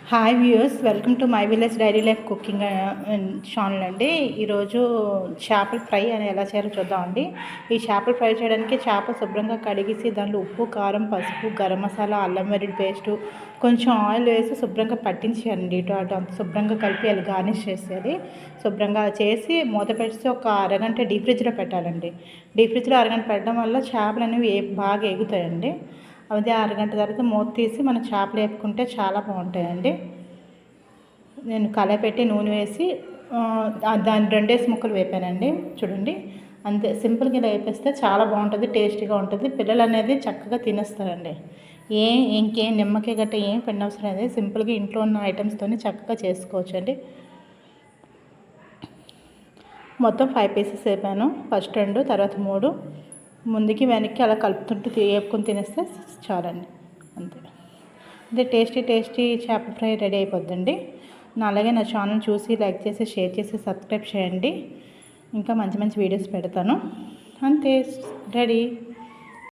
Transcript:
Hi viewers, welcome to my village diary life cooking channel అండి. ఈరోజు చేపల fry అని ఎలా చేయాలో చూద్దామండి. ఈ చేపల ఫ్రై చేయడానికి చేప శుభ్రంగా కడిగేసి దాంట్లో ఉప్పు, కారం, పసుపు, గరం మసాలా, అల్లం వెల్లుల్లి పేస్టు, కొంచెం ఆయిల్ వేసి శుభ్రంగా పట్టించేయాలండి. ఇటు అటు అంత శుభ్రంగా కలిపి అది గార్నిష్ చేసేది. శుభ్రంగా చేసి మూత పెట్టి ఒక అరగంట డీప్ ఫ్రిడ్జ్లో పెట్టాలండి. డీప్ ఫ్రిడ్జ్లో అరగంట పెట్టడం వల్ల చేపలు అనేవి బాగా ఎగుతాయండి. అదే అరగంట తర్వాత మూత తీసి మనం చేపలు వేపుకుంటే చాలా బాగుంటాయండి. నేను కళాయి పెట్టి నూనె వేసి దాన్ని 2 ముక్కలు వేపానండి. చూడండి, అంతే సింపుల్గా ఇలా వేపేస్తే చాలా బాగుంటుంది, టేస్టీగా ఉంటుంది. పిల్లలు అనేది చక్కగా తినేస్తారండి. ఇంకేం నిమ్మకాయ గట్ట ఏం పిండవసరం లేదు. సింపుల్గా ఇంట్లో ఉన్న ఐటమ్స్తో చక్కగా చేసుకోవచ్చండి. మొత్తం 5 పీసెస్ వేపాను. ఫస్ట్ 2, తర్వాత 3, ముందుకి వెనక్కి అలా కలుపుతుంటూ వేపుకొని తినేస్తే చాలండి. అంతే. అదే టేస్టీ చేపల ఫ్రై రెడీ అయిపోద్దండి. అలాగే నా ఛానల్ చూసి లైక్ చేసి, షేర్ చేసి, సబ్స్క్రైబ్ చేయండి. ఇంకా మంచి మంచి వీడియోస్ పెడతాను. అంతే, రెడీ.